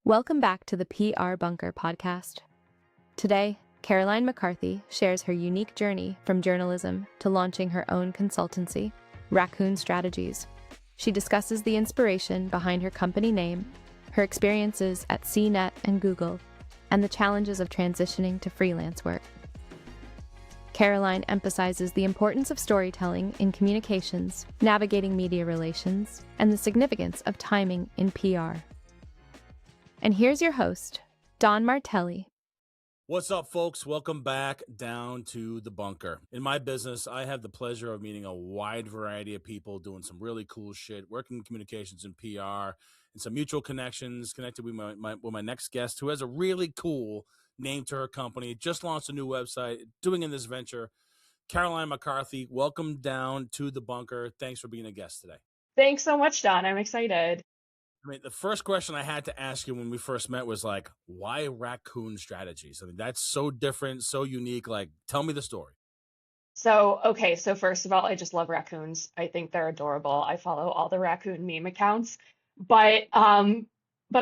Welcome back to the PR Bunker podcast. Today, Caroline McCarthy shares her unique journey from journalism to launching her own consultancy, Raccoon Strategies. She discusses the inspiration behind her company name, her experiences at CNET and Google, and the challenges of transitioning to freelance work. Caroline emphasizes the importance of storytelling in communications, navigating media relations, and the significance of timing in PR. And here's your host, Don Martelli. What's up, folks? Welcome back down to the bunker. In my business, I have the pleasure of meeting a wide variety of people doing some really cool shit, working in communications and PR, and some mutual connections. Connected with my next guest, who has a really cool name to her company, just launched a new website, doing in this venture. Caroline McCarthy, welcome down to the bunker. Thanks for being a guest today. Thanks so much, Don. I'm excited. I mean, the first question I had to ask you when we first met was like, why Raccoon Strategies? I mean, that's so different, so unique. Like, tell me the story. So first of all, I just love raccoons. I think they're adorable. I follow all the raccoon meme accounts, but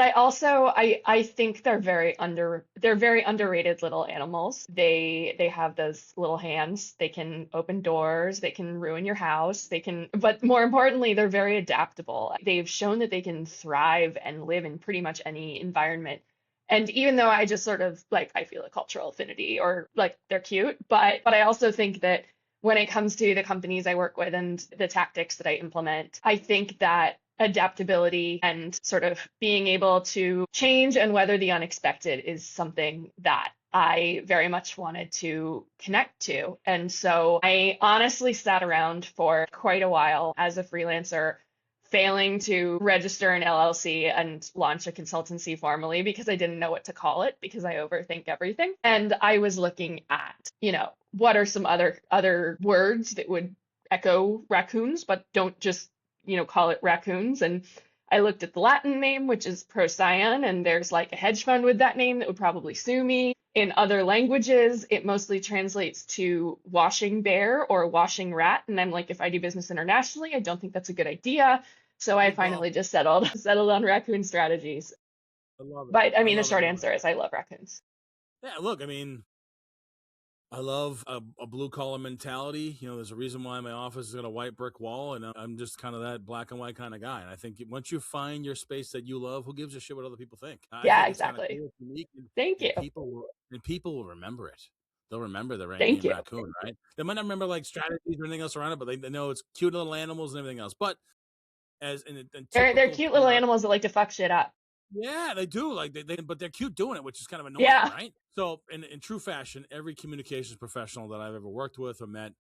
I also I think they're very underrated little animals. They have those little hands. They can open doors, they can ruin your house, but more importantly, they're very adaptable. They've shown that they can thrive and live in pretty much any environment. And even though I just sort of I feel a cultural affinity or they're cute, but I also think that when it comes to the companies I work with and the tactics that I implement, I think that adaptability and sort of being able to change and weather the unexpected is something that I very much wanted to connect to. And so I honestly sat around for quite a while as a freelancer, failing to register an LLC and launch a consultancy formally because I didn't know what to call it because I overthink everything. And I was looking at, what are some other words that would echo raccoons, but don't just call it raccoons. And I looked at the Latin name, which is Procyon, and there's a hedge fund with that name that would probably sue me. In other languages, it mostly translates to washing bear or washing rat. And I'm like, if I do business internationally, I don't think that's a good idea. So I finally just settled on Raccoon Strategies. I love it. But I mean, the short answer is I love raccoons. Yeah, look, I mean, I love a blue collar mentality. There's a reason why my office has got a white brick wall, and I'm just kind of that black and white kind of guy. And I think once you find your space that you love, who gives a shit what other people think? Yeah, think exactly. Cool, unique, Thank you. People will remember it. They'll remember the Thank you. raccoon, right? They might not remember strategies or anything else around it, but they know it's cute little animals and everything else. But they're cute little animals that like to fuck shit up. Yeah, they do. But they're cute doing it, which is kind of annoying, right? So, in true fashion, every communications professional that I've ever worked with or met,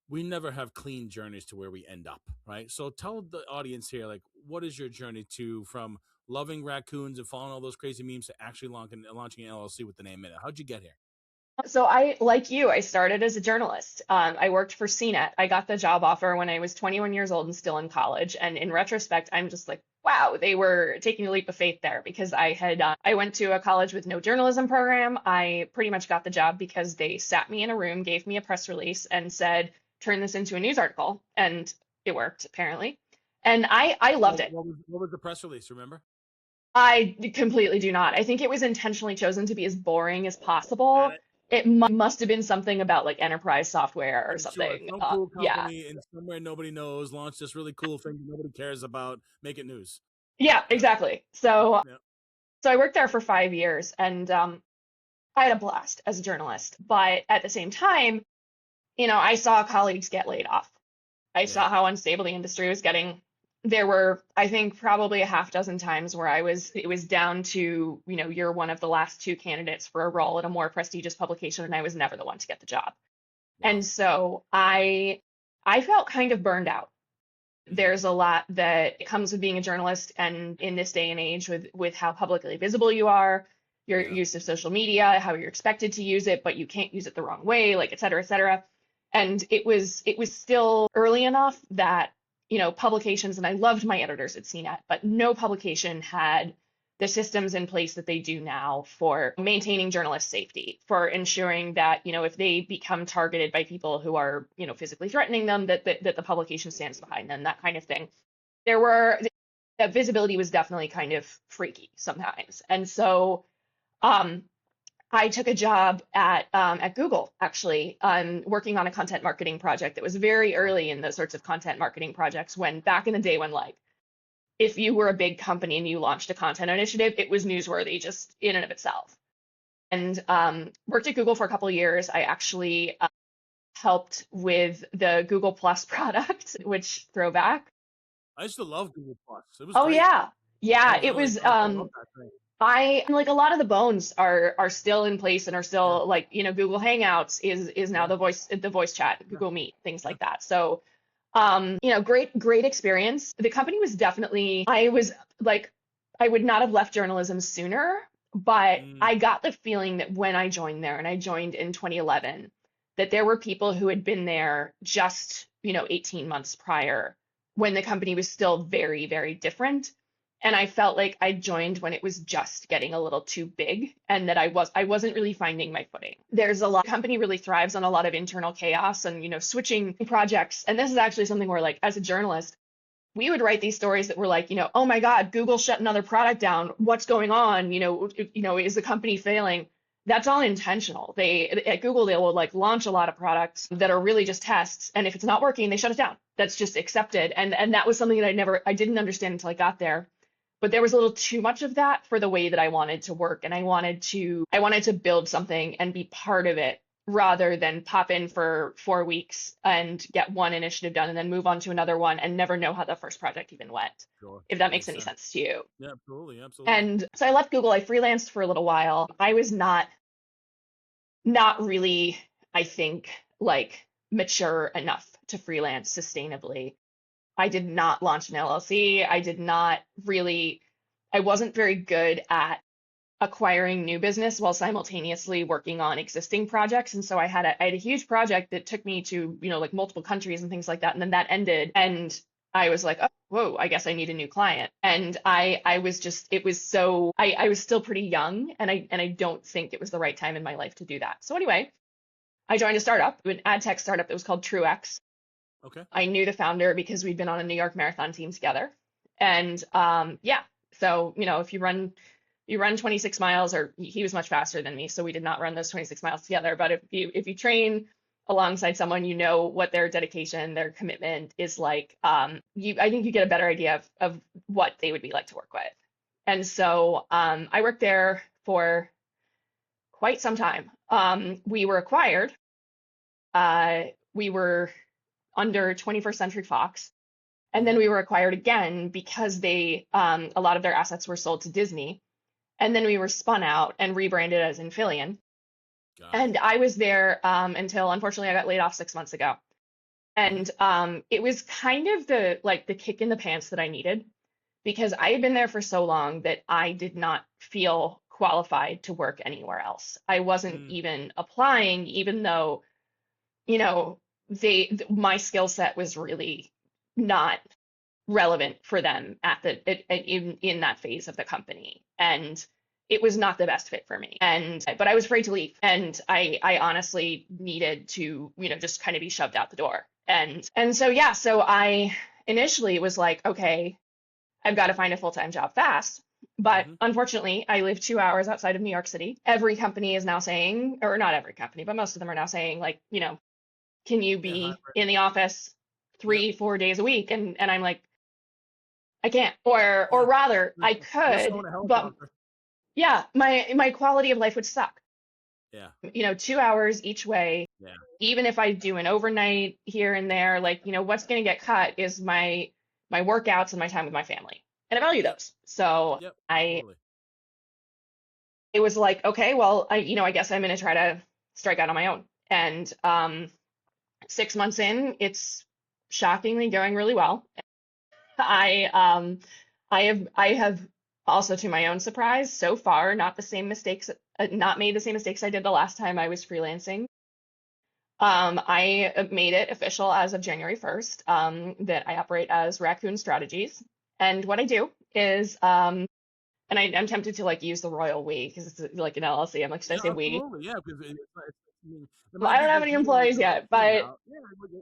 we never have clean journeys to where we end up, right? So, tell the audience here, what is your journey from loving raccoons and following all those crazy memes to actually launching an LLC with the name in it? How'd you get here? So I started as a journalist. I worked for CNET. I got the job offer when I was 21 years old and still in college. And in retrospect, I'm just like, wow, they were taking a leap of faith there because I went to a college with no journalism program. I pretty much got the job because they sat me in a room, gave me a press release and said, turn this into a news article. And it worked, apparently. And I loved it. What was the press release, remember? I completely do not. I think it was intentionally chosen to be as boring as possible. It must have been something about enterprise software or something. Some cool company in somewhere nobody knows launched this really cool thing that nobody cares about, make it news. Yeah, exactly. So I worked there for 5 years and I had a blast as a journalist. But at the same time, I saw colleagues get laid off. I saw how unstable the industry was getting. There were, I think, probably a half dozen times where it was down to, you're one of the last two candidates for a role at a more prestigious publication, and I was never the one to get the job. And so I felt kind of burned out. There's a lot that comes with being a journalist, and in this day and age with how publicly visible you are, your use of social media, how you're expected to use it, but you can't use it the wrong way, et cetera, et cetera. And it was still early enough that publications, and I loved my editors at CNET, but no publication had the systems in place that they do now for maintaining journalist safety, for ensuring that, if they become targeted by people who are, physically threatening them, that the publication stands behind them, that kind of thing. There were visibility was definitely kind of freaky sometimes. And so um, I took a job at Google, actually, working on a content marketing project that was very early in those sorts of content marketing projects, when back in the day when, like, if you were a big company and you launched a content initiative, it was newsworthy just in and of itself. And worked at Google for a couple of years. I actually helped with the Google Plus product, which, throwback. I used to love Google Plus. It was Oh great. yeah. That Yeah, was it really was I love that thing. I like, a lot of the bones are still in place and are Yeah. still, like, Google Hangouts is now Yeah. the voice chat, Yeah. Google Meet, things Yeah. like that. So great experience. The company was definitely, I was like, I would not have left journalism sooner, but I got the feeling that when I joined there, and I joined in 2011, that there were people who had been there just, 18 months prior, when the company was still very, very different. And I felt like I joined when it was just getting a little too big, and that I wasn't really finding my footing. There's a lot, the company really thrives on a lot of internal chaos and, switching projects. And this is actually something where, like, as a journalist, we would write these stories that were like, oh my God, Google shut another product down. What's going on? Is the company failing? That's all intentional. At Google, they will, like, launch a lot of products that are really just tests, and if it's not working, they shut it down. That's just accepted. And that was something that I didn't understand until I got there. But there was a little too much of that for the way that I wanted to work, and I wanted to build something and be part of it, rather than pop in for 4 weeks and get one initiative done and then move on to another one and never know how the first project even went. Sure. If that makes any sense to you. Yeah, absolutely, absolutely. And so I left Google. I freelanced for a little while. I was not really, I think, like, mature enough to freelance sustainably. I did not launch an LLC. I wasn't very good at acquiring new business while simultaneously working on existing projects. And so I had a huge project that took me to, like, multiple countries and things like that. And then that ended. And I was like, oh, whoa, I guess I need a new client. And I was just, it was so, I was still pretty young, and I don't think it was the right time in my life to do that. So anyway, I joined a startup, an ad tech startup that was called TrueX. Okay. I knew the founder because we'd been on a New York Marathon team together. And yeah, so, if you run 26 miles, or he was much faster than me, so we did not run those 26 miles together. But if you train alongside someone, you know what their dedication, their commitment is like. I think you get a better idea of what they would be like to work with. And so I worked there for quite some time. We were acquired. We were under 21st Century Fox. And then we were acquired again because a lot of their assets were sold to Disney. And then we were spun out and rebranded as Infillion. And I was there until, unfortunately, I got laid off 6 months ago. And it was kind of the kick in the pants that I needed, because I had been there for so long that I did not feel qualified to work anywhere else. I wasn't even applying, even though, my skill set was really not relevant for them in that phase of the company. And it was not the best fit for me. But I was afraid to leave. And I honestly needed to, just kind of be shoved out the door. And so, yeah, so I initially was like, okay, I've got to find a full-time job fast. But unfortunately, I live 2 hours outside of New York City. Every company is now saying, or not every company, but most of them are now saying, like, can you be in the office 3-4 days a week? And I'm like, I can't. Or rather, I could, but yeah, my quality of life would suck. Yeah. 2 hours each way. Yeah. Even if I do an overnight here and there, like, what's going to get cut is my workouts and my time with my family. And I value those. So totally. It was like, okay, well, I guess I'm going to try to strike out on my own. And 6 months in, it's shockingly going really well. I have also, to my own surprise, so far, not made the same mistakes I did the last time I was freelancing. I made it official as of January 1st that I operate as Raccoon Strategies. And what I do is, and I'm tempted to, like, use the royal we, because it's like an LLC. I'm like, should I say we? Yeah, because I don't have any employees yet, but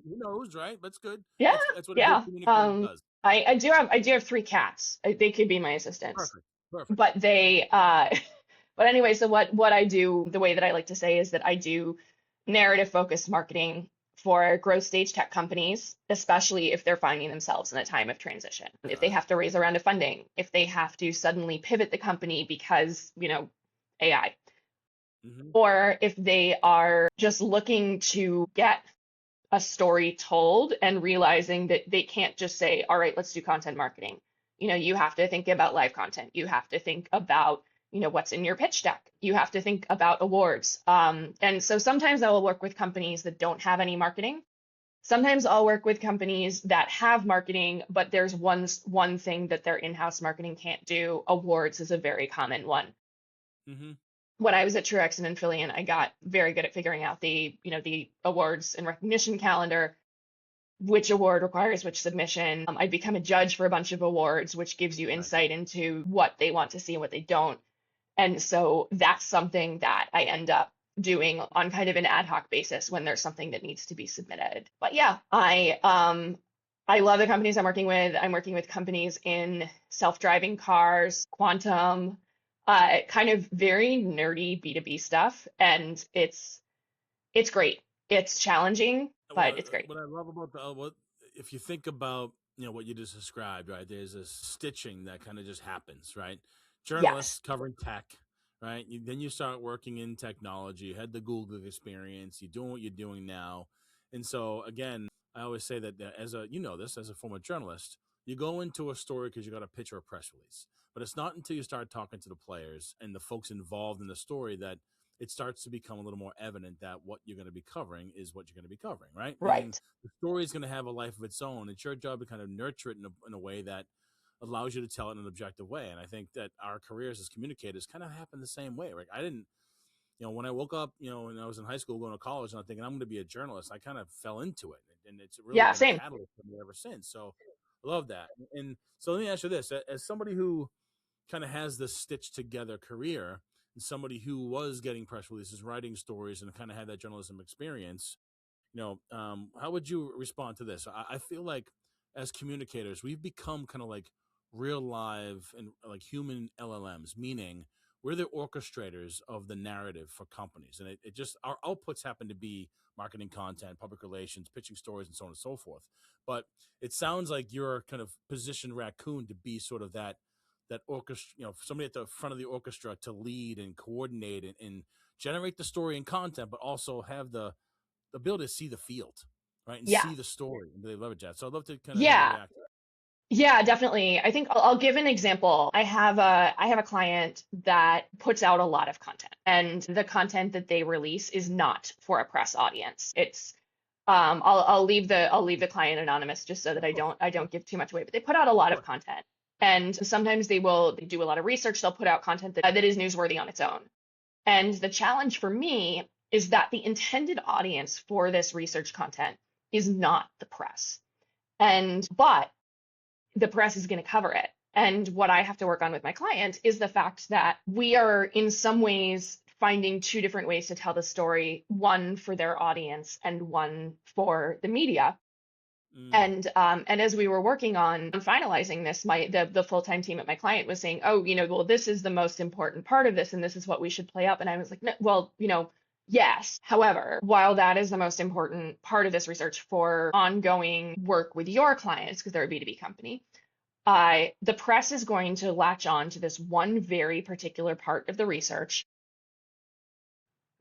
who knows, right? That's good. Yeah, That's what yeah. a good communicator does. I do have three cats. They could be my assistants, Perfect. Perfect. but they but anyway, so what I do, the way that I like to say is that I do narrative focused marketing for growth stage tech companies, especially if they're finding themselves in a time of transition. If they have to raise a round of funding, if they have to suddenly pivot the company because, AI, Hmm. or if they are just looking to get a story told and realizing that they can't just say, all right, let's do content marketing. You have to think about live content. You have to think about, what's in your pitch deck. You have to think about awards. And so sometimes I will work with companies that don't have any marketing. Sometimes I'll work with companies that have marketing, but there's one thing that their in-house marketing can't do. Awards is a very common one. Hmm. When I was at Truex and Infileon, I got very good at figuring out the awards and recognition calendar, which award requires which submission. I'd become a judge for a bunch of awards, which gives you Nice. insight into what they want to see and what they don't. And so that's something that I end up doing on kind of an ad hoc basis when there's something that needs to be submitted. But yeah, I love the companies I'm working with. I'm working with companies in self-driving cars, quantum, kind of very nerdy B2B stuff, and it's great. It's challenging, but Well, it's great. what I love about what if you think about what you just described, right? There's a stitching that kind of just happens, right? Yes. Journalists covering tech, right? Then you start working in technology. You had the Google experience. You're doing what you're doing now, and so again, I always say that as a this as a former journalist, you go into a story because you got a pitch or a press release, but it's not until you start talking to the players and the folks involved in the story that it starts to become a little more evident that what you're going to be covering is what you're going to be covering, right? And Right. the story is going to have a life of its own. It's your job to kind of nurture it in a way that allows you to tell it in an objective way. And I think that our careers as communicators kind of happen the same way. Like I didn't, when I woke up, when I was in high school going to college and I'm thinking I'm going to be a journalist, I kind of fell into it. And it's really Yeah, been a same. catalyst for me ever since. So I love that. And so let me ask you this, as somebody who kind of has this stitched together career and somebody who was getting press releases, writing stories, and kind of had that journalism experience, how would you respond to this? I feel like as communicators, we've become kind of like real live and like human LLMs, meaning we're the orchestrators of the narrative for companies. And it just, our outputs happen to be marketing content, public relations, pitching stories, and so on and so forth. But it sounds like you're kind of positioned Raccoon to be sort of that orchestra, somebody at the front of the orchestra to lead and coordinate and generate the story and content, but also have the ability to see the field, right, and Yeah. see the story and they leverage that. So I'd love to kind of have you Yeah. react to Yeah, definitely. I think I'll give an example. I have a client that puts out a lot of content, and the content that they release is not for a press audience. It's I'll leave the client anonymous just so that that. Of course, I of don't course, give too much away, but they put out a lot of of course. content. And sometimes they do a lot of research, they'll put out content that is newsworthy on its own. And the challenge for me is that the intended audience for this research content is not the press. But the press is going to cover it. And what I have to work on with my client is the fact that we are in some ways finding two different ways to tell the story, one for their audience and one for the media. Mm, And as we were working on finalizing this, the full-time team at my client was saying, oh, well, this is the most important part of this, and this is what we should play up. And I was like, no, well, yes. However, while that is the most important part of this research for ongoing work with your clients, because they're a B2B company, the press is going to latch on to this one very particular part of the research.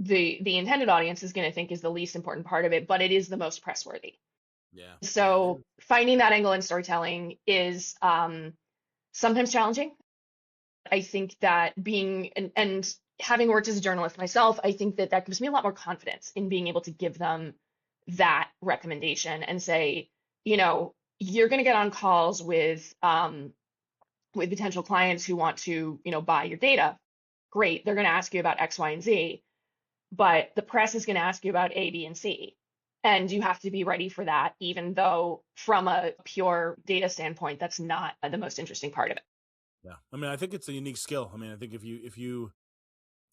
The intended audience is going to think is the least important part of it, but it is the most press worthy. yeah, yeah, it So is. finding that angle in storytelling is sometimes challenging. I think that and having worked as a journalist myself, I think that that gives me a lot more confidence in being able to give them that recommendation and say, you're going to get on calls with potential clients who want to, buy your data. Great, they're going to ask you about X, Y, and Z, but the press is going to ask you about A, B, and C. And you have to be ready for that, even though from a pure data standpoint, that's not the most interesting part of it. Yeah, I mean, I think it's a unique skill. I mean, I think if you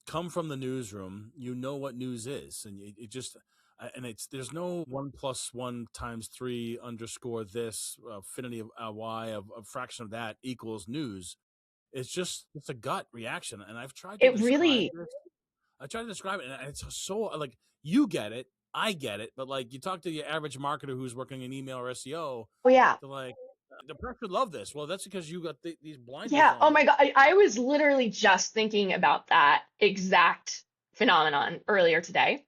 come from the newsroom, you know what news is, and it just And there's no 1+1 × 3 underscore this affinity of y of a fraction of that equals news. It's a gut reaction, and I've tried to It describe really, this. I try to describe it, and it's so like you get it, I get it, but like you talk to the average marketer who's working in email or SEO, oh yeah. they're like, the press would love this. Well, that's because you got these blinders Yeah. Oh on. my God. I was literally just thinking about that exact phenomenon earlier today,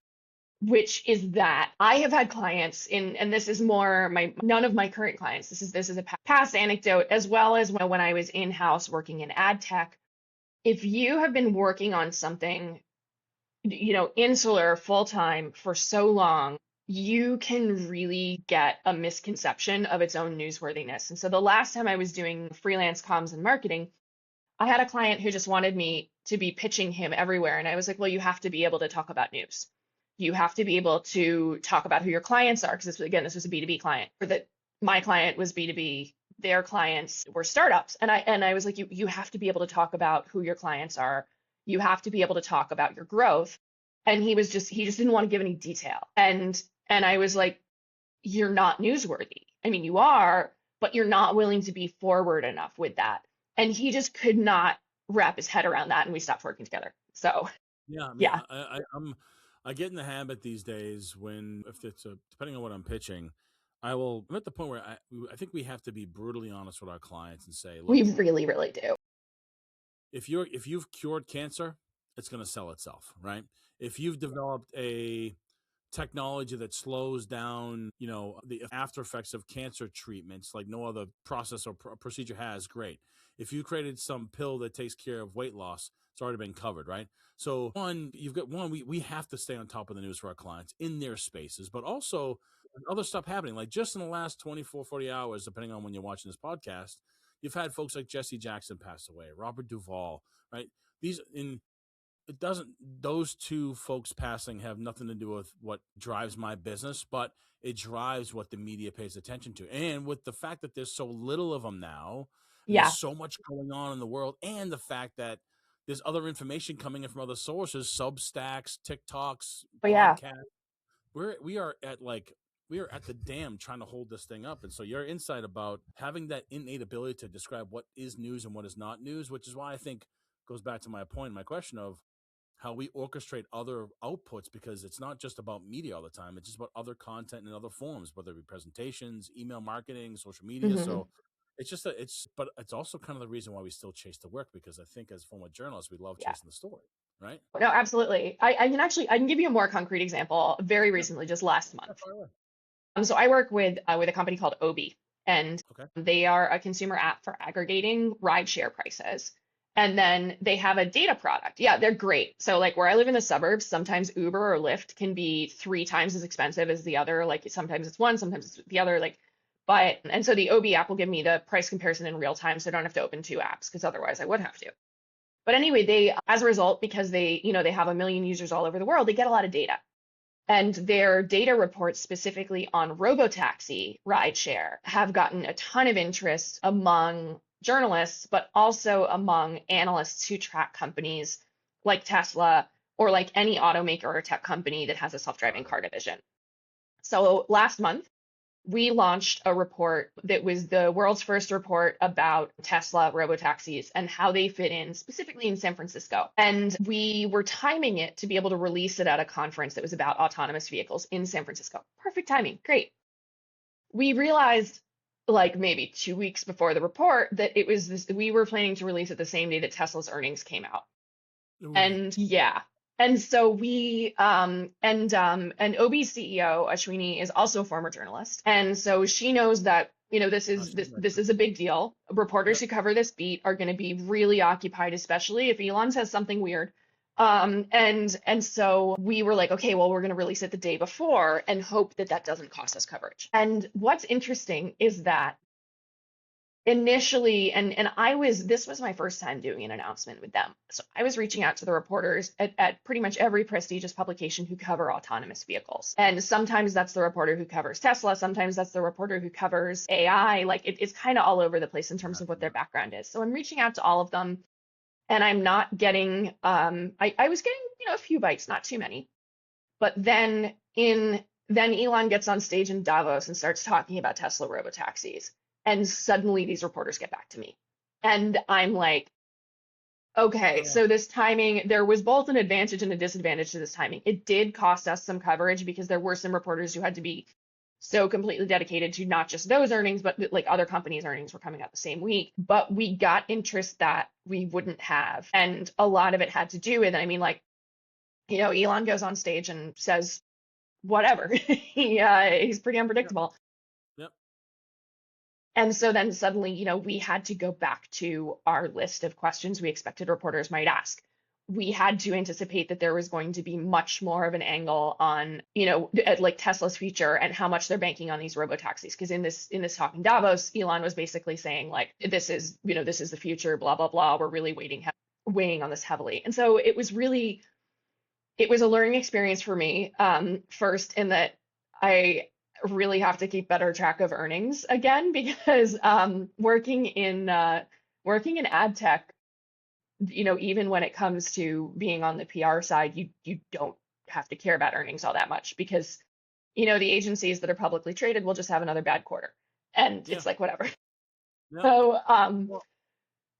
which is that I have had clients and this is more none of my current clients. This is a past anecdote, as well as when I was in-house working in ad tech. If you have been working on something, insular full time for so long, you can really get a misconception of its own newsworthiness. And so the last time I was doing freelance comms and marketing, I had a client who just wanted me to be pitching him everywhere. And I was like, well, you have to be able to talk about news. You have to be able to talk about who your clients are. Because this was a B2B client, or that my client was B2B. Their clients were startups. And I was like, you have to be able to talk about who your clients are. You have to be able to talk about your growth. And he just didn't want to give any detail. And I was like, you're not newsworthy. I mean, you are, but you're not willing to be forward enough with that. And he just could not wrap his head around that, and we stopped working together. So Yeah, I mean, yeah, I get in the habit these days when if it's depending on what I'm pitching, I'm at the point where I think we have to be brutally honest with our clients and say, we look, really, really do. if you've cured cancer, it's going to sell itself, right? If you've developed a technology that slows down, the after effects of cancer treatments like no other process or procedure has, great. If you created some pill that takes care of weight loss, it's already been covered, right? So we have to stay on top of the news for our clients in their spaces, but also other stuff happening. Like just in the last 24, 40 hours, depending on when you're watching this podcast, you've had folks like Jesse Jackson pass away, Robert Duvall, right? These in it doesn't those two folks passing have nothing to do with what drives my business, but it drives what the media pays attention to. And with the fact that there's so little of them now, and there's Yeah. so much going on in the world, and the fact that there's other information coming in from other sources, Substacks, TikToks, But yeah, podcasts, we are at the dam trying to hold this thing up. And so your insight about having that innate ability to describe what is news and what is not news, which is why I think goes back to my question of how we orchestrate other outputs, because it's not just about media all the time. It's just about other content in other forms, whether it be presentations, email marketing, social media. hmm So but it's also kind of the reason why we still chase the work, because I think as former journalists, we love yeah. chasing the story, right? No, absolutely. I can give you a more concrete example. Very Yeah. recently, just last Yeah, month. fire away. So I work with a company called Obi, and Okay. they are a consumer app for aggregating rideshare prices. And then they have a data product. Yeah, they're great. So like where I live in the suburbs, sometimes Uber or Lyft can be 3 times as expensive as the other. Like sometimes it's one, sometimes it's the other. And so the Obi app will give me the price comparison in real time, so I don't have to open two apps because otherwise I would have to. But anyway, as a result, because they have a million users all over the world, they get a lot of data. And their data reports specifically on robotaxi rideshare have gotten a ton of interest among journalists, but also among analysts who track companies like Tesla or like any automaker or tech company that has a self-driving car division. So last month, we launched a report that was the world's first report about Tesla robotaxis and how they fit in specifically in San Francisco. And we were timing it to be able to release it at a conference that was about autonomous vehicles in San Francisco. Perfect timing. Great. We realized like maybe 2 weeks before the report that we were planning to release it the same day that Tesla's earnings came out. Ooh. And yeah. And so and Obi's CEO, Ashwini, is also a former journalist. And so she knows that, this is a big deal. Reporters Yep. who cover this beat are going to be really occupied, especially if Elon says something weird. And so we were like, okay, well, we're going to release it the day before and hope that that doesn't cost us coverage. And what's interesting is that initially, and this was my first time doing an announcement with them. So I was reaching out to the reporters at pretty much every prestigious publication who cover autonomous vehicles. And sometimes that's the reporter who covers Tesla. Sometimes that's the reporter who covers AI. Like it's kind of all over the place in terms of what their background is. So I'm reaching out to all of them, and I'm not getting, I was getting, a few bites, not too many. But then Then Elon gets on stage in Davos and starts talking about Tesla robotaxis. And suddenly these reporters get back to me. And I'm like, okay, so this timing, there was both an advantage and a disadvantage to this timing. It did cost us some coverage because there were some reporters who had to be so completely dedicated to not just those earnings, but like other companies' earnings were coming out the same week. But we got interest that we wouldn't have. And a lot of it had to do with, I mean, like, Elon goes on stage and says whatever. He's pretty unpredictable. Yep. And so then suddenly, we had to go back to our list of questions we expected reporters might ask. We had to anticipate that there was going to be much more of an angle on, like Tesla's future and how much they're banking on these robotaxis. Because in this talk in Davos, Elon was basically saying like, this is the future, blah, blah, blah. We're really weighing on this heavily. And so it was a learning experience for me, first in that I really have to keep better track of earnings again, because working in ad tech, even when it comes to being on the PR side, you don't have to care about earnings all that much because, the agencies that are publicly traded will just have another bad quarter, and it's like whatever. Yeah. So Well,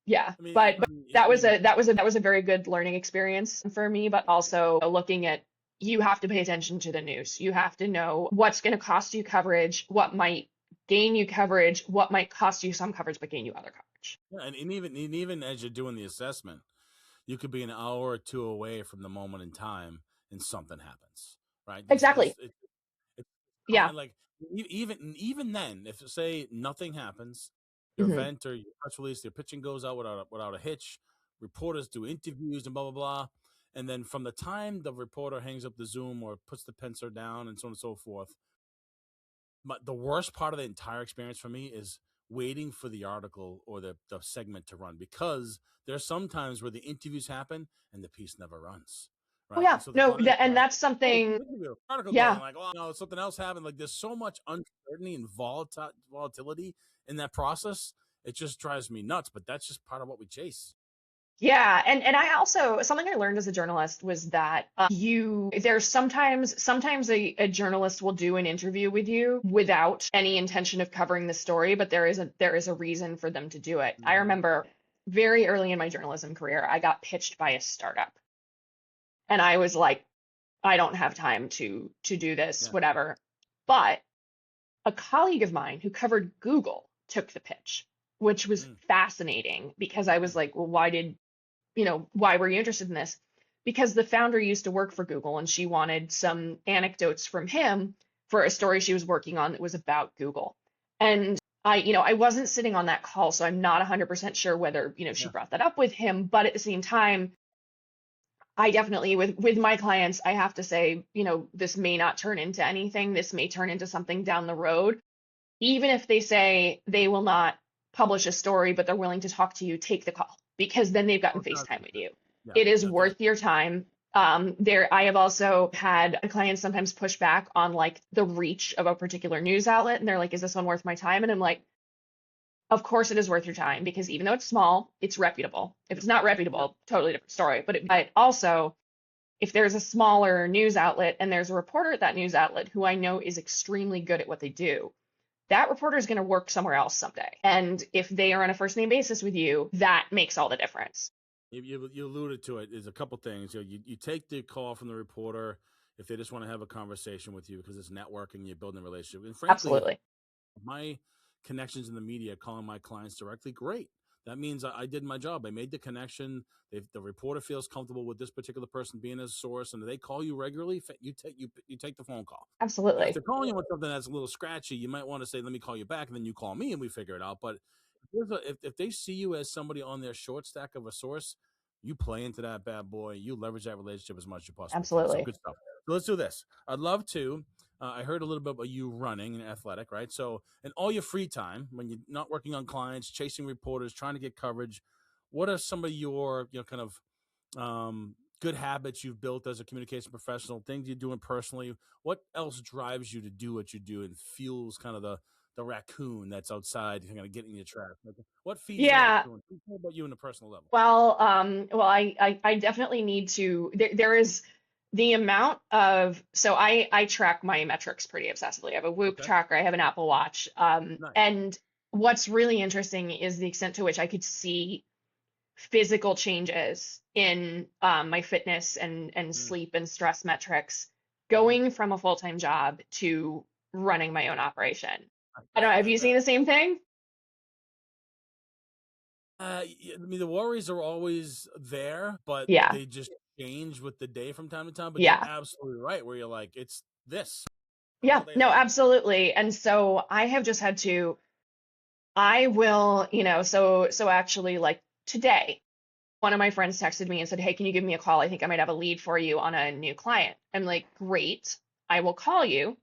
yeah, I mean, but that was a very good learning experience for me, but also looking at, you have to pay attention to the news. You have to know what's going to cost you coverage, what might gain you coverage, what might cost you some coverage but gain you other coverage. Yeah, and even as you're doing the assessment, you could be an hour or two away from the moment in time, and something happens, right? Exactly. Yeah. Like even then, if say nothing happens, your event or your press release, your pitching goes out without a hitch. Reporters do interviews and blah blah blah, and then from the time the reporter hangs up the Zoom or puts the pencil down and so on and so forth, the worst part of the entire experience for me is waiting for the article or the segment to run, because there's sometimes where the interviews happen and the piece never runs. Right? Oh yeah, and that's something. Article going, like, oh no, something else happened. Like there's so much uncertainty and volatility in that process. It just drives me nuts. But that's just part of what we chase. Yeah, and I also, something I learned as a journalist was that there's sometimes a journalist will do an interview with you without any intention of covering the story, but there is a reason for them to do it. I remember very early in my journalism career, I got pitched by a startup, and I was like, I don't have time to do this, whatever. But a colleague of mine who covered Google took the pitch, which was fascinating, because I was like, well, why were you interested in this? Because the founder used to work for Google, and she wanted some anecdotes from him for a story she was working on that was about Google. And I wasn't sitting on that call, so I'm not 100% sure whether, she brought that up with him. But at the same time, I definitely, with my clients, I have to say, this may not turn into anything. This may turn into something down the road. Even if they say they will not publish a story, but they're willing to talk to you, take the call, because then they've gotten FaceTime with you. Yeah, it is worth your time. I have also had clients sometimes push back on like the reach of a particular news outlet, and they're like, is this one worth my time? And I'm like, of course it is worth your time, because even though it's small, it's reputable. If it's not reputable, totally different story. But also, if there's a smaller news outlet and there's a reporter at that news outlet who I know is extremely good at what they do, that reporter is going to work somewhere else someday. And if they are on a first name basis with you, that makes all the difference. You alluded to it. There's a couple things. You take the call from the reporter if they just want to have a conversation with you, because it's networking, you're building a relationship. And frankly, absolutely, my connections in the media, calling my clients directly, great. That means I did my job. I made the connection. The reporter feels comfortable with this particular person being a source, and they call you regularly, you take the phone call. Absolutely. If they're calling you with something that's a little scratchy, you might want to say, let me call you back, and then you call me and we figure it out. But if they see you as somebody on their short stack of a source, you play into that bad boy. You leverage that relationship as much as you possibly absolutely can. So good stuff. So let's do this. I'd love to. I heard a little bit about you running and athletic, right? So in all your free time, when you're not working on clients, chasing reporters, trying to get coverage, what are some of your kind of good habits you've built as a communication professional, things you're doing personally? What else drives you to do what you do and fuels kind of the raccoon that's outside kind of getting your trap? What feeds the raccoon? What about you on a personal level? Well, I definitely need to, there is The amount of, so I track my metrics pretty obsessively. I have a Whoop Okay. tracker, I have an Apple Watch. Nice. And what's really interesting is the extent to which I could see physical changes in my fitness and Mm. sleep and stress metrics Mhm. going from a full-time job to running my own operation. I I don't know, have I you seen bet. the same thing? I mean, the worries are always there, but Yeah, they just change with the day from time to time. But you're yeah. absolutely right, where you're like, it's this all Yeah, day no, long. absolutely. And so I have just had to, I will, so actually like today, one of my friends texted me and said, "Hey, can you give me a call? I think I might have a lead for you on a new client." I'm like, "Great, I will call you."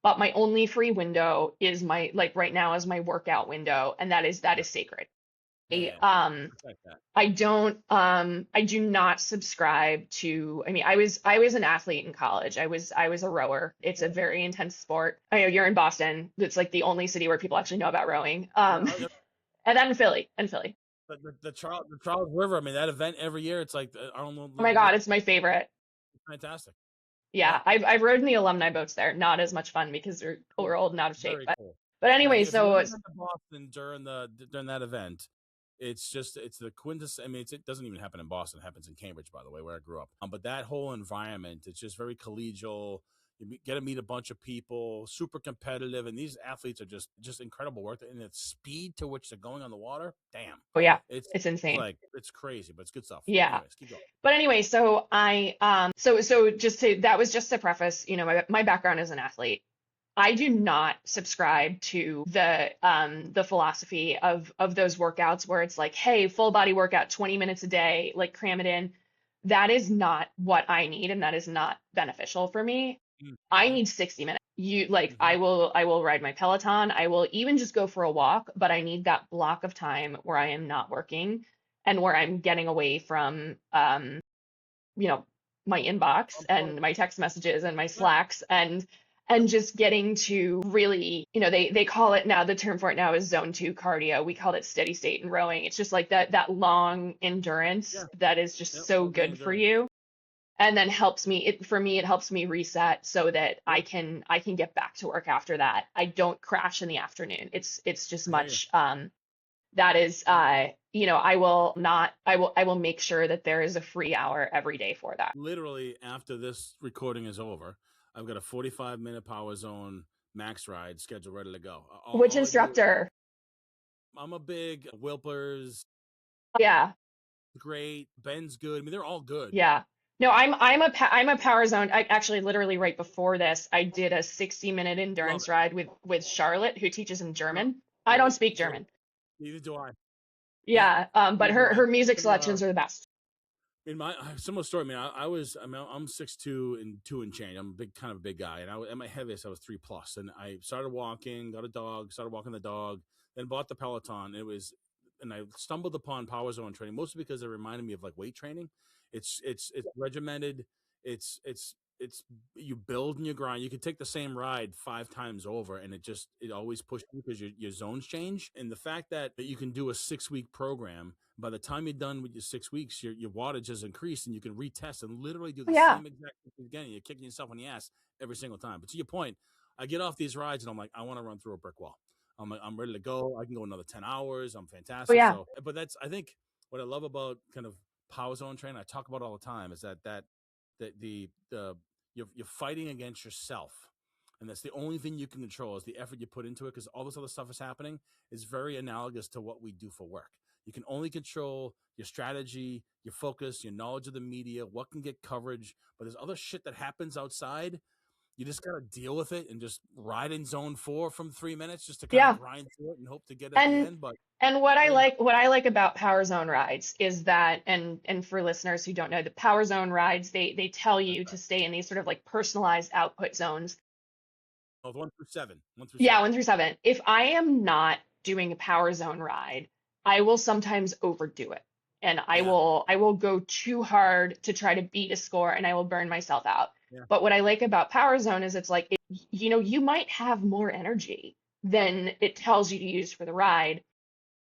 But my only free window is my, like right now is my workout window, and that is sacred. I, Yeah, um, protect that. I do not subscribe to, I mean, I was an athlete in college. I was a rower. It's a very intense sport. I know you're in Boston. It's like the only city where people actually know about rowing. Yeah, And then Philly. the Charles River. I mean, that event every year. It's like I don't know, Oh my God, it's my favorite. fantastic. Yeah, Yep, I've rode in the alumni boats there. Not as much fun because we're cool, old and out of shape. very cool. But Yeah, anyway, if you've so ever been to Boston during that event, it's the quintess. I mean, it doesn't even happen in Boston. It happens in Cambridge, by the way, where I grew up. But that whole environment, it's just very collegial. Get to meet a bunch of people, super competitive, and these athletes are just incredible work. And the speed to which they're going on the water, damn, oh yeah, it's it's insane. like it's crazy, but it's good stuff. Yeah. Anyways, keep going. But anyway, so so just to, that was just to preface, my background as an athlete. I do not subscribe to the philosophy of those workouts where it's like, hey, full body workout, 20 minutes a day, like cram it in. That is not what I need, and that is not beneficial for me. I Mm-hmm. need 60 minutes. You like Mm-hmm. I will ride my Peloton. I will even just go for a walk, but I need that block of time where I am not working and where I'm getting away from you know, my inbox and my text messages and my Yeah, Slacks and just getting to really, they call it now, the term for it now is zone 2 cardio. We call it steady state in rowing. It's just like that long endurance yeah, that is yep, just so all day good for endurance. you. And then helps me, it helps me reset so that Yeah, I can get back to work after that. I don't crash in the afternoon. It's just I hear you. much that is I will make sure that there is a free hour every day for that. Literally, after this recording is over, I've got a 45-minute Power Zone max ride scheduled, ready to go. Which All I do is instructor? I'm a big Wilpers, Yeah, great, Ben's good. I mean, they're all good. yeah. No, I'm a Power Zone. I actually literally right before this, I did a 60-minute Love endurance it. ride with Charlotte, who teaches in Yep. German. I don't Great, speak great. German. Neither do I. Yep. Yeah, but Neither do I. her music Some, selections are the best. in my similar story, I mean, I'm 6'2" and two and change. I'm a kind of a big guy, and at my heaviest, I was 3+. And I started walking, got a dog, started walking the dog, then bought the Peloton. And I stumbled upon Power Zone training mostly because it reminded me of like weight training. It's regimented. It's you build and you grind. You can take the same ride 5 times over, and it always pushes you because your zones change. And the fact that you can do a 6-week program, by the time you're done with your 6 weeks, your wattage has increased, and you can retest and literally do the Yeah. same exact thing again. You're kicking yourself in the ass every single time. But to your point, I get off these rides and I'm like, I want to run through a brick wall. I'm like, I'm ready to go. I can go another 10 hours. I'm Oh fantastic. yeah. So, but I think what I love about kind of Power Zone training, I talk about all the time, is that you're fighting against yourself. And that's the only thing you can control is the effort you put into it, because all this other stuff is happening is very analogous to what we do for work. You can only control your strategy, your focus, your knowledge of the media, what can get coverage, but there's other shit that happens outside. You just got to deal with it and just ride in zone 4 from 3 minutes just to kind of Yeah. grind through it and hope to get it at the And end. But and there you go. what I like about Power Zone rides is that, and for listeners who don't know, the Power Zone rides, they tell you to stay in these sort of like personalized output zones. Oh, 1 through 7. 1 through 7. Yeah, 1 through 7. If I am not doing a Power Zone ride, I will sometimes overdo it. And Yeah. I will go too hard to try to beat a score, and I will burn myself out. Yeah. But what I like about Power Zone is it's like, you might have more energy than it tells you to use for the ride,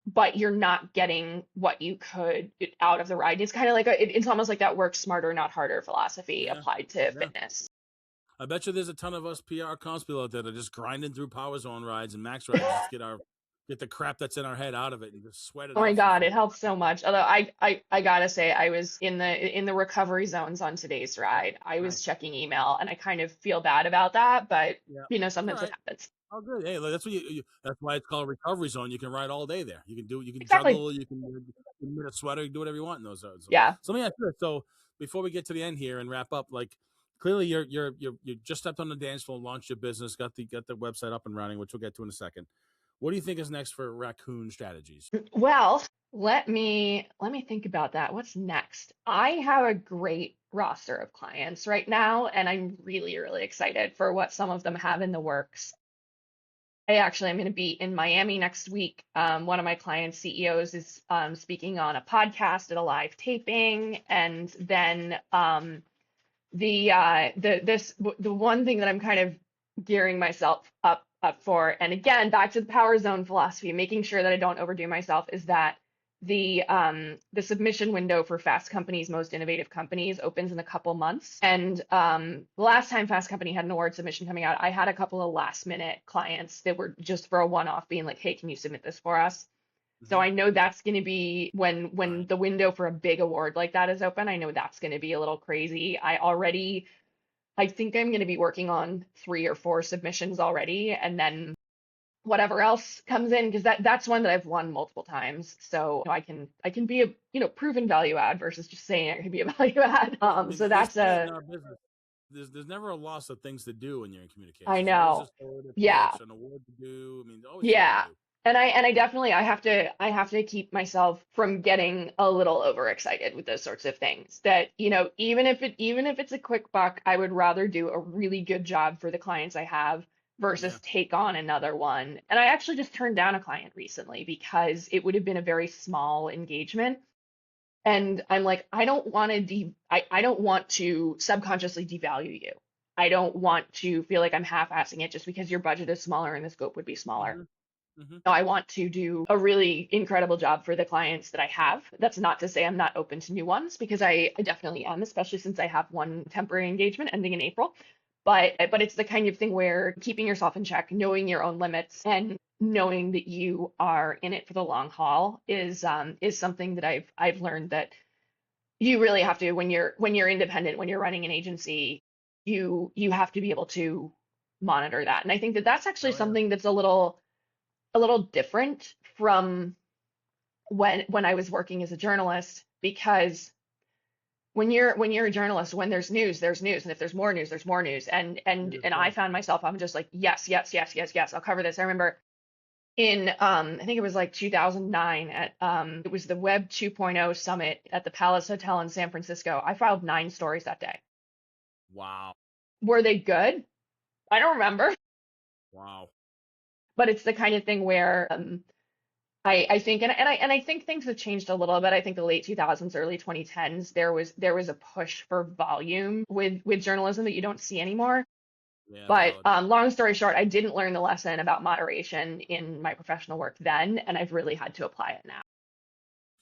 but you're not getting what you could out of the ride. It's kind of like it's almost like that work smarter, not harder philosophy Yeah, applied to yeah. fitness. I bet you there's a ton of us PR constable out there that are just grinding through Power Zone rides and Max rides just to get the crap that's in our head out of it and just sweat it Oh my out for God, fun. it helps so much. Although I gotta say, I was in the recovery zones on today's ride. I was Nice. checking email, and I kind of feel bad about that, but Yeah. It's all sometimes it right. happens. Oh, good. Hey, that's what that's why it's called a recovery zone. You can ride all day there. You can Exactly. juggle, you can knit a sweater, you can do whatever you want in those zones. Yeah. So let me ask you this. So before we get to the end here and wrap up, like clearly you just stepped on the dance floor, launched your business, got the website up and running, which we'll get to in a second. What do you think is next for Raccoon Strategies? Well, let me think about that. What's next? I have a great roster of clients right now, and I'm really, really excited for what some of them have in the works. I'm going to be in Miami next week. One of my clients' CEOs is speaking on a podcast at a live taping, and then the one thing that I'm kind of gearing myself up for, and again back to the power zone philosophy, making sure that I don't overdo myself, is that the submission window for Fast Company's Most Innovative Companies opens in a couple months. And the last time Fast Company had an award submission coming out, I had a couple of last minute clients that were just for a one-off being like, hey, can you submit this for us? So Mm-hmm. I know that's going to be when Right. the window for a big award like that is open. I know that's going to be a little crazy. I think I'm going to be working on 3 or 4 submissions already, and then whatever else comes in, because that's one that I've won multiple times. So I can be a proven value add versus just saying I can be a value add. I mean, So they that's say it in a our business. There's never a loss of things to do when you're in I communications. There's always a know. story to Yeah. pitch, an award to do. I mean, always something to Yeah. do. And I definitely I have to keep myself from getting a little overexcited with those sorts of things. That, even if it's a quick buck, I would rather do a really good job for the clients I have Yeah. versus take on another one. And I actually just turned down a client recently because it would have been a very small engagement. And I'm like, I don't want to subconsciously devalue you. I don't want to feel like I'm half-assing it just because your budget is smaller and the scope would be smaller. Mm-hmm. Mm-hmm. No, I want to do a really incredible job for the clients that I have. That's not to say I'm not open to new ones, because I definitely am, especially since I have one temporary engagement ending in April. But it's the kind of thing where keeping yourself in check, knowing your own limits, and knowing that you are in it for the long haul is something that I've learned that you really have to, when you're independent, when you're running an agency, you have to be able to monitor that. And I think that that's actually Oh yeah. something that's a little different from when I was working as a journalist, because when you're a journalist, when there's news, and if there's more news, there's more news. And I found myself, I'm just like, yes, yes, yes, yes, yes, I'll cover this. I remember in I think it was like 2009 at it was the Web 2.0 summit at the Palace Hotel in San Francisco. I filed 9 stories that day. Wow. Were they good? I don't remember, Wow. but it's the kind of thing where I think, and I think things have changed a little bit. I think the late 2000s, early 2010s, there was a push for volume with journalism that you don't see anymore. Yeah. But Valid. long story short, I didn't learn the lesson about moderation in my professional work then, and I've really had to apply it now.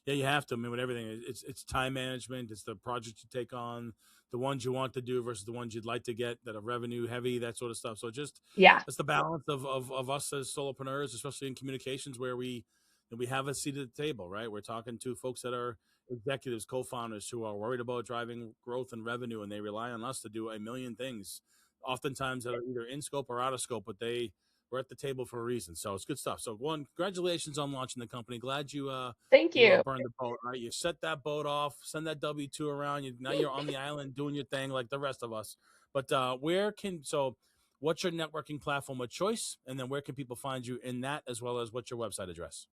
Yeah, you have to. I mean, with everything, it's time management. It's the projects you take on, the ones you want to do versus the ones you'd like to get that are revenue heavy, that sort of stuff. So just Yeah, that's the balance of us as solopreneurs, especially in communications, where we have a seat at the table, right? We're talking to folks that are executives, co-founders who are worried about driving growth and revenue, and they rely on us to do a million things, oftentimes that are either in scope or out of scope, but we're at the table for a reason. So it's good stuff. So one, congratulations on launching the company. Glad thank you you. burned the boat, right? You set that boat off, send that W-2 around. Now you're on the island doing your thing like the rest of us. But what's your networking platform of choice? And then where can people find you in that, as well as what's your website address?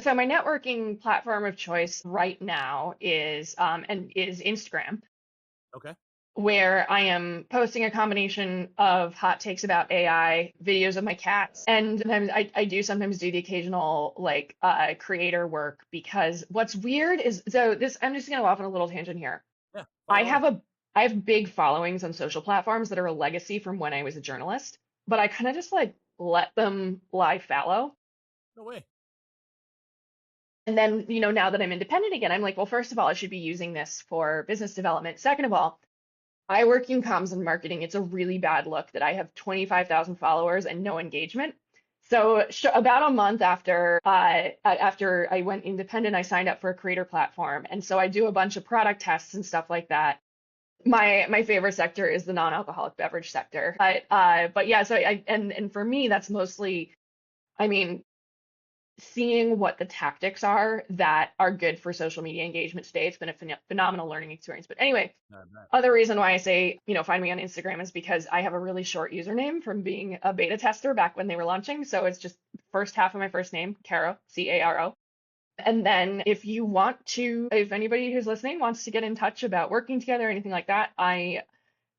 So my networking platform of choice right now is Instagram, Okay. where I am posting a combination of hot takes about AI, videos of my cats, and sometimes I do sometimes do the occasional like creator work, because what's weird is, so this, I'm just gonna go off on a little tangent here. Yeah. I Fire away. have a I have big followings on social platforms that are a legacy from when I was a journalist, but I kind of just like let them lie fallow. No way. And then, now that I'm independent again, I'm like, well, first of all, I should be using this for business development. Second of all, I work in comms and marketing. It's a really bad look that I have 25,000 followers and no engagement. So about a month after I went independent, I signed up for a creator platform, and so I do a bunch of product tests and stuff like that. My favorite sector is the non-alcoholic beverage sector, but yeah. So and for me, that's mostly, I mean, seeing what the tactics are that are good for social media engagement today. It's been a phenomenal learning experience. But anyway, other reason why I say, find me on Instagram is because I have a really short username from being a beta tester back when they were launching. So it's just first half of my first name, Caro, Caro. And then if anybody who's listening wants to get in touch about working together or anything like that, I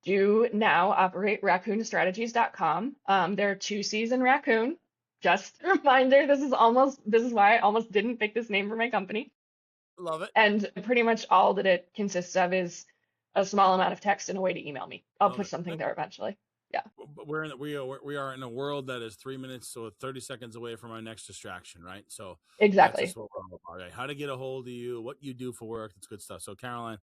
do now operate raccoonstrategies.com. There are 2 C's in raccoon. Just a reminder, this is why I almost didn't pick this name for my company. Love it. And pretty much all that it consists of is a small amount of text and a way to email me. I'll put something there eventually. Yeah. But we are in a world that is 3 minutes or 30 seconds away from our next distraction, right? So exactly. That's what we're all about, right? How to get a hold of you, what you do for work. That's good stuff. So Caroline,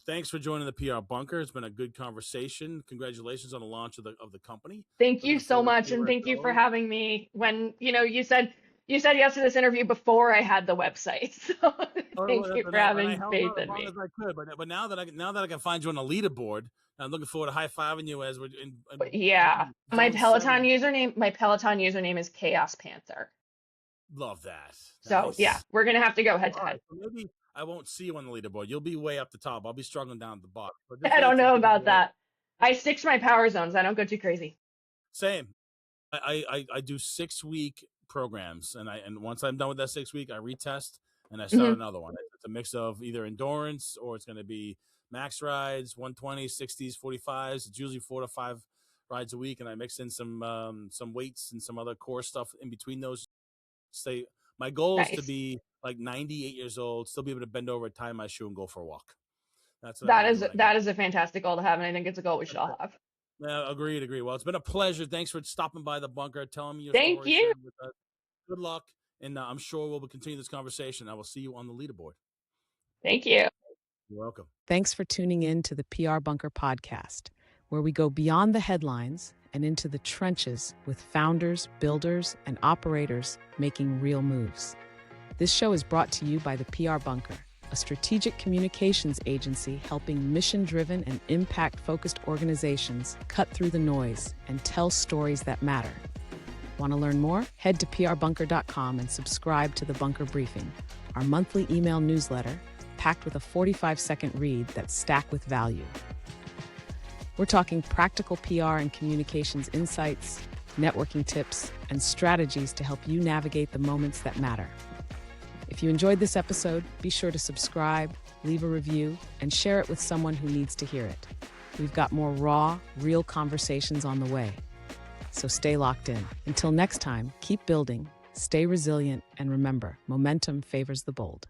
thanks for joining the PR Bunker. It's been a good conversation. Congratulations on the launch of the company. Thank you so much, and thank you for having me. When you said yes to this interview before I had the website, so thank you for having faith in me. As I could, but now that I can find you on a leaderboard, I'm looking forward to high-fiving you as we're in yeah. My Peloton username is Chaos Panther. Love that. So yeah, we're gonna have to go head to head. Maybe I won't see you on the leaderboard. You'll be way up the top. I'll be struggling down at the bottom. I don't know about that. I stick to my power zones. I don't go too crazy. Same. I do 6-week programs, and once I'm done with that 6 week, I retest and I start another one. It's a mix of either endurance or it's going to be max rides, 120s, 60s, 45s. It's usually 4 to 5 rides a week, and I mix in some weights and some other core stuff in between those. My goal is to be like 98 years old, still be able to bend over, tie my shoe, and go for a walk. That is a fantastic goal to have, and I think it's a goal we should all have. Yeah, agreed. Well, it's been a pleasure. Thanks for stopping by the bunker, telling me your story. Thank you. With us. Good luck, and I'm sure we'll continue this conversation. I will see you on the leaderboard. Thank you. You're welcome. Thanks for tuning in to the PR Bunker podcast, where we go beyond the headlines and into the trenches with founders, builders, and operators making real moves. This show is brought to you by the PR Bunker, a strategic communications agency helping mission-driven and impact-focused organizations cut through the noise and tell stories that matter. Want to learn more? Head to prbunker.com and subscribe to The Bunker Briefing, our monthly email newsletter packed with a 45-second read that's stacked with value. We're talking practical PR and communications insights, networking tips, and strategies to help you navigate the moments that matter. If you enjoyed this episode, be sure to subscribe, leave a review, and share it with someone who needs to hear it. We've got more raw, real conversations on the way. So stay locked in. Until next time, keep building, stay resilient, and remember, momentum favors the bold.